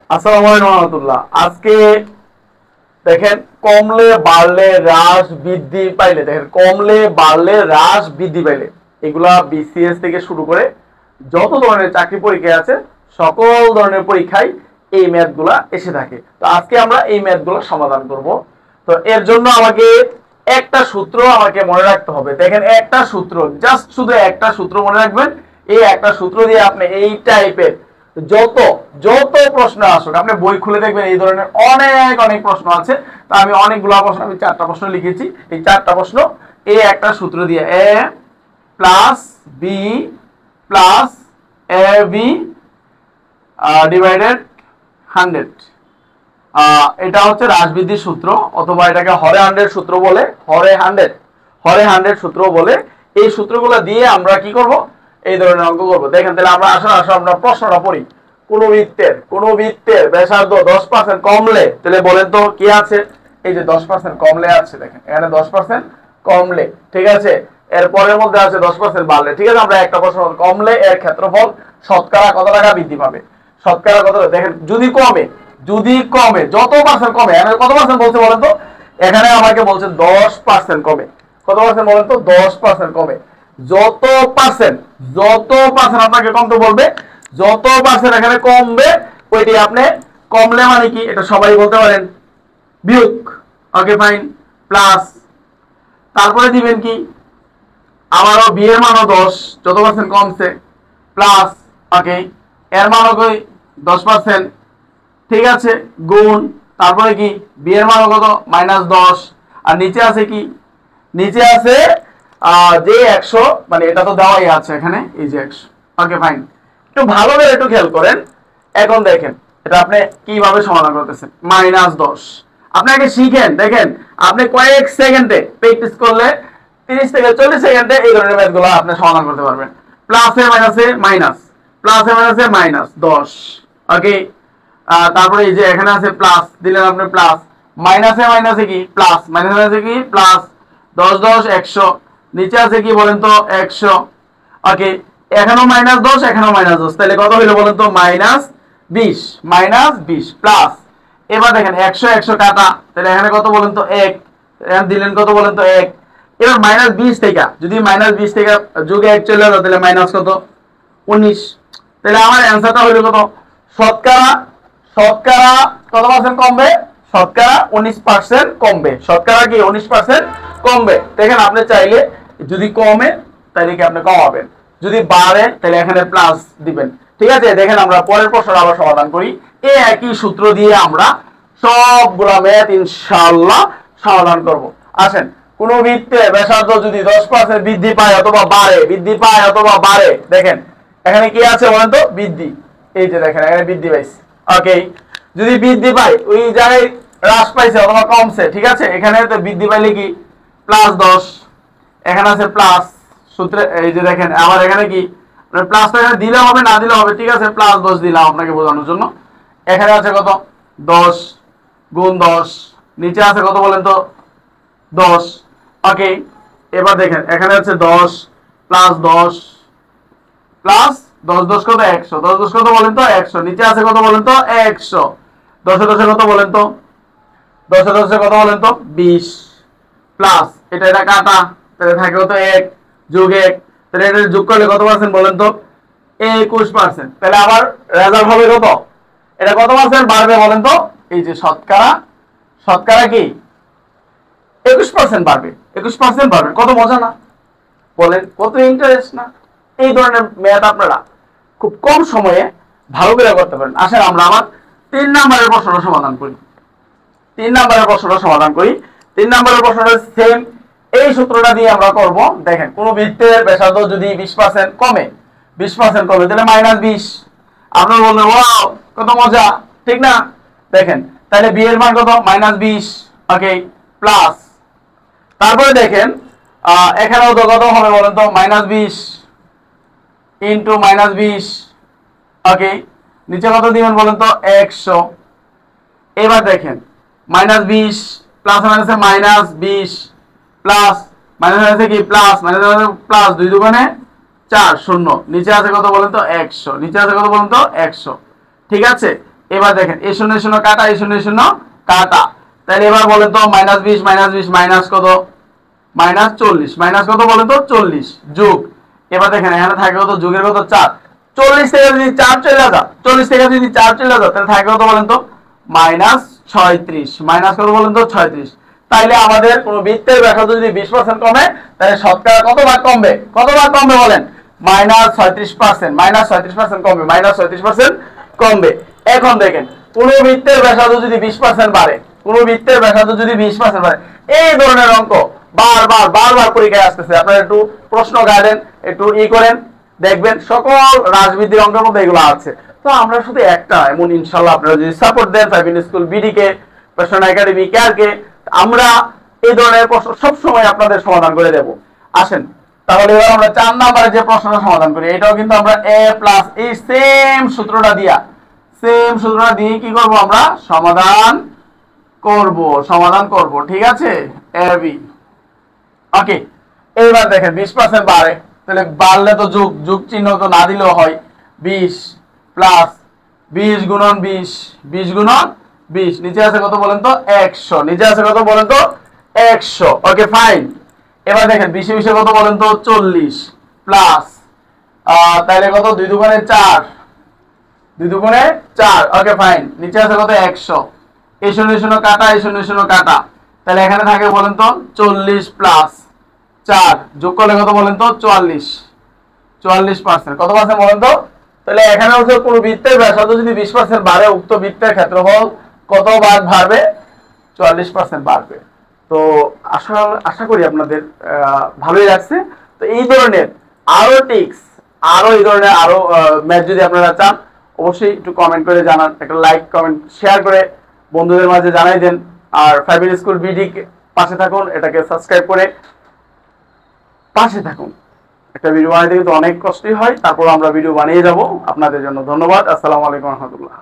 আসসালামু আলাইকুম রহমতুল্লাহ। আজকে দেখেন কমলে বাড়লে হ্রাস বৃদ্ধি পাইলে, দেখেন কমলে বাড়লে হ্রাস বৃদ্ধি পাইলে এগুলা বিসিএস থেকে শুরু করে যত ধরনের চাকরি পরীক্ষা আছে সকল ধরনের পরীক্ষায় এই ম্যাথগুলা এসে থাকে। তো আজকে আমরা এই ম্যাথগুলো সমাধান করব। তো এর জন্য আমাকে একটা সূত্র আমাকে মনে রাখতে হবে। দেখেন একটা সূত্র, জাস্ট শুধু একটা সূত্র মনে রাখবেন। এই একটা সূত্র দিয়ে আপনি এই টাইপের যত যত প্রশ্ন আসুক, আপনি বই খুলে দেখবেন এই ধরনের অনেক অনেক প্রশ্ন আছে। তা আমি অনেকগুলো প্রশ্ন, আমি 4টা প্রশ্ন লিখেছি। এই 4টা প্রশ্ন এই একটা সূত্র দিয়ে এ plus B plus A B divided 100, এটা হচ্ছে হ্রাস বৃদ্ধির সূত্র, অথবা এটাকে হরে 100 সূত্র বলে, হরে 100 সূত্র বলে। এই সূত্রগুলো দিয়ে আমরা কি করব, এই ধরনের অঙ্ক করব। দেখেন তাহলে আমরা আসলে আমরা প্রশ্নটা পড়ি। কোন বৃত্তের ব্যাসার্ধ 10% কমলে, তাহলে বলেন তো কি আছে? এই যে 10% কমলে আছে, দেখেন এখানে 10% কমলে, ঠিক আছে। এর পরের মধ্যে আছে 10% বাড়লে, ঠিক আছে। আমরা একটা প্রশ্ন, কমলে এর ক্ষেত্রফল শতকরা কত টাকা বৃদ্ধি পাবে, শতকরা কত। দেখেন যদি কমে যত পার্সেন্ট কমে, এখানে কত পার্সেন্ট বলছে বলেন তো? এখানে আমাকে বলছে 10% কমে। কত পার্সেন্ট বলেন তো? 10% কমে। যত পার্সেন্ট আপনাকে কমতে বলবে, যত পার্সেন্ট এখানে কমবে ওইটি আপনি, কমলে মানে কি এটা সবাই বলতে পারেন বিয়োগ, ওকে ফাইন, প্লাস তারপরে দিবেন কি আবারও বি এর মানও 10, যত পার্সেন্ট কমছে, প্লাস ওকে এর মানও কই 10%, ঠিক আছে, গুণ তারপরে কি বি এর মানও কত -10, আর নিচে আছে কি, নিচে আছে যে 100, মানে এটা তো দেওয়াই আছে এখানে, এই যে 100, ওকে ফাইন। একটু ভালো করে একটু খেয়াল করেন। এখন দেখেন এটা আপনি কিভাবে সমাধান করতেছেন। -10 আপনাকে শিখেন, দেখেন আপনি কয়েক সেকেন্ডে প্র্যাকটিস করলে 30 থেকে 40 সেকেন্ডে এই ধরনের ম্যাথগুলো আপনি সমাধান করতে পারবেন। প্লাসে মাইনাসে মাইনাস, প্লাসে মাইনাসে -10, ওকে। তারপরে এই যে এখানে আছে প্লাস, দিলেন আপনি প্লাস, মাইনাসে মাইনাসে কি প্লাস, মাইনাসে মাইনাসে কি প্লাস, 10 10 100, নিচে আছে কি বলেন তো 100, ওকে। এখানেও -10, এখানেও -10, তাহলে কত হইলো বলেন তো? -20 প্লাস, এবার দেখেন 100 100 কাটা, তাহলে এখানে কত বলেন তো? 1, এখানে দিলেন কত বলেন তো? 1। এবার -20 থেকে, যদি -20 থেকে যোগে 1 চলে এলো, তাহলে মাইনাস কত? 19। তাহলে আমার অ্যান্সারটা হইলো কত? শতকরা কত পার্সেন্ট কমবে? শতকরা 19% কমবে। শতকরা কি 19% কমবে। দেখেন আপনি চাইলে যদি কমে তাহলে কি আপনি কমাবেন, যদি বাড়ে তাহলে এখানে প্লাস দিবেন, ঠিক আছে। দেখেন আমরা পরের প্রশ্নটা আবার সমাধান করি। এই একই সূত্র দিয়ে আমরা সবগুলা ম্যাথ ইনশাআল্লাহ সমাধান করব। আসেন, কোন বৃত্তে ব্যাসার্ধ যদি 10% বৃদ্ধি পায় অথবা বাড়ে, দেখেন এখানে কি আছে বলেন তো? বৃদ্ধি। এই যে দেখেন এখানে বৃদ্ধি পাইছে, ওকে। যদি বৃদ্ধি পায় ওই জায়গায় হ্রাস পাইছে অথবা কমছে, ঠিক আছে। এখানে তো বৃদ্ধি পাইলে কি +10, এখানে আছে প্লাস সূত্রে, এই যে দেখেন আবার এখানে কি প্লাসটা এখানে দিলে হবে না দিলে হবে, ঠিক আছে। +10 দিলাম আপনাকে বোঝানোর জন্য। এখানে আছে কত? 10 গুণ 10, নিচে আছে কত বলেন তো? 10, ওকে। এবার দেখেন এখানে আছে 10 প্লাস 10 প্লাস 10 10 কত? 100, 10 10 কত বলেন তো? 100, নিচে আছে কত বলেন তো? 100, 10 10 কত বলেন তো? 10 10 কত বলেন তো? 20, প্লাস এটা কাটা, তাহলে থাকে কত? 1 যোগ 1, তাহলে এটা যোগ করলে কত পার্সেন্ট বলেন তো? 21%। তাহলে আবার রেজাল্ট হবে কত? এটা কত পার্সেন্ট বাড়বে বলেন তো? এই যে শতকরা কি 21% বাড়বে, 21% বাড়বে। কত মজা না বলেন? কত ইন্টারেস্ট না? এই ধরনের ম্যাথ আপনারা খুব কম সময়ে ভালো করে করতে পারেন। আসেন আমরা আবার 3 নম্বরের প্রশ্নটা সমাধান করি। 3 নম্বরের প্রশ্নটা সেম এই সূত্রটা দিয়ে আমরা করব। দেখেন কোন বৃত্তের ব্যাসার্ধ যদি 20% কমে, তাহলে -20। আপনারা বলবেন ওয়াও কত মজা, ঠিক না? দেখেন তাহলে বি এর মান কত? -20, ওকে, প্লাস তারপরে দেখেন এখানেও তো কত হবে বলেন তো? -20 ইন্টু -20, ওকে। নিচে কত দিবেন বলেন তো? 100। এবার দেখেন -20 প্লাস মাইনাসে -20 প্লাস মাইনাসে কি প্লাস, প্লাস 2 দুগুণে 4, 0, নিচে আছে কত বলেন তো? 100, নিচে আছে কত বলেন তো? 100, ঠিক আছে। এবার দেখেন এই 0 0 কাটা, এই 0 0 কাটা, তাহলে এবার বলেন তো -20 -20 মাইনাস কত, -40, মাইনাস কত বলেন তো 40 যোগ, এবার দেখেন এখানে থাকে কত, যোগের কত 4, 40 থেকে যদি 4 চলে যায়, 40 থেকে যদি 4 চলে যায় তাহলে থাকে কত বলেন তো -36, মাইনাস কত বলেন তো 36। তাইলে আমাদের কোন বৃত্তের ব্যাসার্ধ যদি 20% কমে তাহলে শতকরা কত ভাগ কমবে, কত ভাগ কমবে বলেন, -36%, -36% কমবে, -36% কমবে। এখন দেখেন কোন বৃত্তের ব্যাসার্ধ যদি 20% বাড়ে, কোন বৃত্তের ব্যাসার্ধ যদি 20% বাড়ে, এই ধরনের অঙ্ক বারবার পরীক্ষায় আসতেছে। আপনারা একটু প্রশ্ন গাইডেন একটু করেন, দেখবেন সকল রাজনীতির অঙ্কের মধ্যে এগুলো আছে। তো আমরা শুধু একটা এমন ইনশাআল্লাহ আপনারা যদি সাপোর্ট দেন ফাইভ স্কুল বিডি কে, প্রশ্ন একাডেমি কেয়ার কে, আমরা এই ধরনের প্রশ্ন সব সময় আপনাদের সমাধান করে দেব। আসেন তাহলে এবার আমরা 4 নম্বরে যে প্রশ্নটা সমাধান করি, এটাও কিন্তু আমরা a প্লাস এই সেম সূত্রটা দিয়ে কি করব, আমরা সমাধান করব, ঠিক আছে, a b। ওকে, এইবার দেখেন 20% বাড়ে, তাহলে বাড়লে তো যোগ চিহ্ন তো না দিলেও হয়, 20 প্লাস 20 গুণন 20, 20 গুণন 20, নিচে আছে কত বলেন তো 100, নিচে আছে কত বলেন তো 100। ওকে ফাইন, এবার দেখেন 20 20 কত বলেন তো 40 প্লাস তাহলে কত 2 দুগুণে 4, 2 দুগুণে 4। ওকে ফাইন, নিচে আছে কত 100, এই 0 0 কাটা, এই 0 0 কাটা, তাহলে এখানে থাকে বলেন তো 40 প্লাস 4 যোগ করলে কত বলেন তো 44%, কত পার্সেন্ট বলেন তো। তাহলে এখানে হচ্ছে কোন বৃত্তের ব্যাসার্ধ যদি 20% বাড়ে উক্ত বৃত্তের ক্ষেত্রফল কত ভাগ বাড়বে, 44% বাড়বে। তো আশা করি আপনাদের ভালোই লাগছে। তো এই ধরনের আরো টিপস, আরো এই ধরনের আরো ম্যাথ যদি আপনারা চান অবশ্যই একটু কমেন্ট করে জানান, একটা লাইক কমেন্ট শেয়ার করে বন্ধুদের মাঝে জানাই দেন। আর ফাইভ স্কুল বিডি পাশে থাকুন, এটাকে সাবস্ক্রাইব করে পাশে থাকুন। একটা ভিডিও বানাইতে কিন্তু অনেক কষ্টই হয়, তারপর আমরা ভিডিও বানিয়ে যাব আপনাদের জন্য। ধন্যবাদ, আসসালামু আলাইকুম রহমতুল্লাহ।